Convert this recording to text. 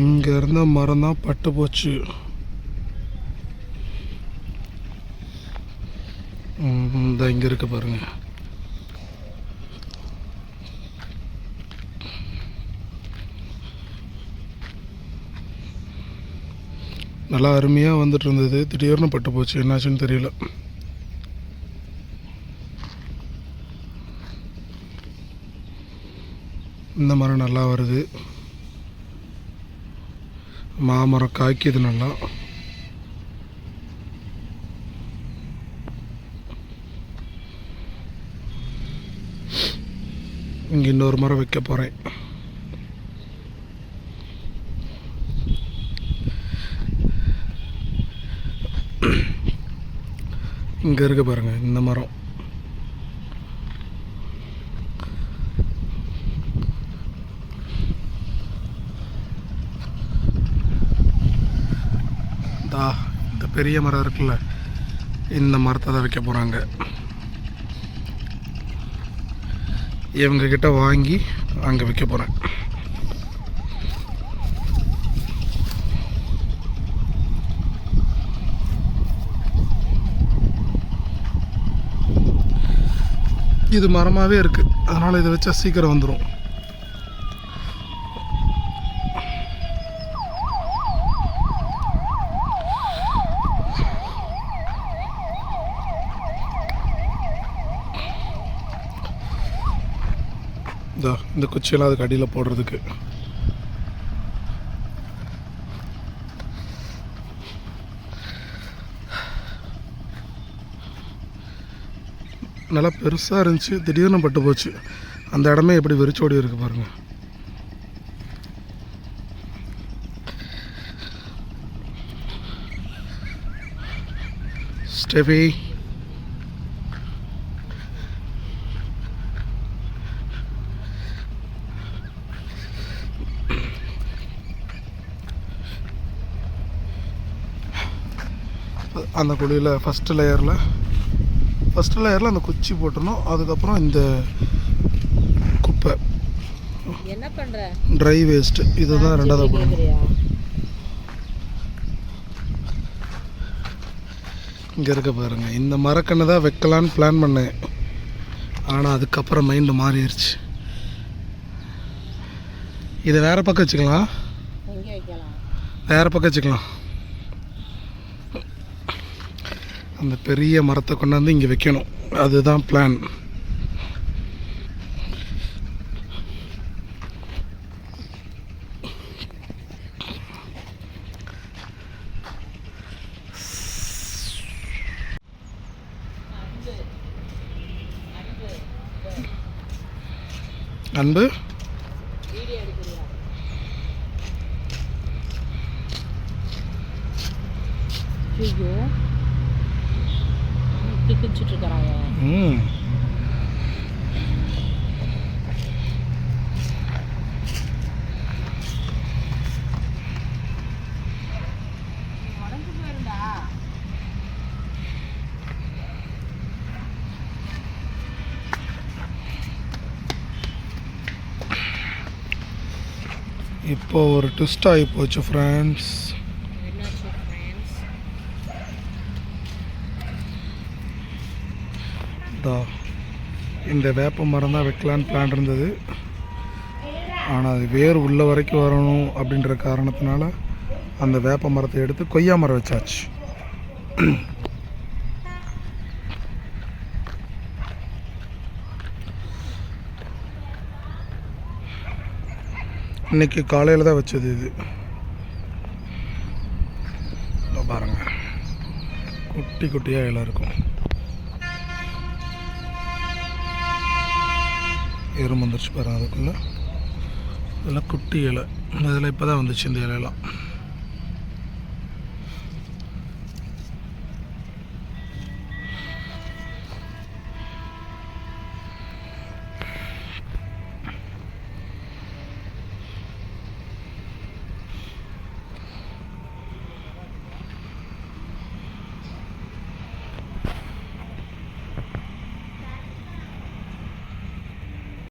இங்கே இருந்த மரம் தான் பட்டு போச்சு. இந்த இங்கே இருக்க பாருங்க. நல்லா அருமையாக வந்துட்டு இருந்தது, திடீர்னு பட்டு போச்சு. என்னாச்சுன்னு தெரியல. இந்த மரம் நல்லா வருது, மாமரம் காய்க்குது நல்லா. இங்கே இன்னொரு மரம் வைக்க போகிறேன். இங்கே இருக்க பாருங்க இந்த மரம். இந்த பெரிய மரம் இருக்குல்ல, இந்த மரத்தை தான் வைக்க போகிறாங்க. இவங்கக்கிட்ட வாங்கி அங்கே வைக்க போகிறேன். இது மரமாகவே இருக்குது, அதனால் இதை வச்சா சீக்கிரம் வந்துடும். இந்த குச்சியெல்லாம் அதுக்கு அடியில் போடுறதுக்கு. நல்லா பெருசாக இருந்துச்சு, திடீர்னு பட்டு போச்சு. அந்த இடமே எப்படி வெறிச்சோடி இருக்குது பாருங்கள். ஸ்டெஃபி, அந்த குழியில் ஃபஸ்ட்டு லேயரில் அந்த குச்சி போட்டணும். அதுக்கப்புறம் இந்த குப்பை, என்ன பண்ணுற, ட்ரை வேஸ்ட்டு, இதுதான் ரெண்டாவது போடணும். இங்கே இருக்க பாருங்க, இந்த மரக்கன்று தான் வைக்கலான்னு பிளான் பண்ணேன். ஆனால் அதுக்கப்புறம் மைண்டு மாறிடுச்சு. இதை வேறு பக்கம் வச்சுக்கலாம், வேறு பக்கம் வச்சுக்கலாம். அந்த பெரிய மரத்தை கொண்டாந்து இங்கே வைக்கணும், அதுதான் பிளான். அன்பு, இப்போ ஒரு ட்விஸ்ட் ஆகி போச்சு ஃப்ரெண்ட்ஸ். இந்த வேப்ப மரம் தான் வைக்கலான்னு பிளான் இருந்தது. ஆனால் அது வேர் உள்ள வரைக்கும் வரணும் அப்படின்ற காரணத்தினால அந்த வேப்ப மரத்தை எடுத்து கொய்யா மரம் வச்சாச்சு. இன்னைக்கு காலையில் தான் வச்சது இது. பாருங்க, குட்டி குட்டியாக இலை இருக்கும். எறும்பு வந்துருச்சு பாருங்க, அதுக்குள்ளே இதெல்லாம் குட்டி இலை. அதில் இப்போ தான் வந்துச்சு இந்த இலையெல்லாம்.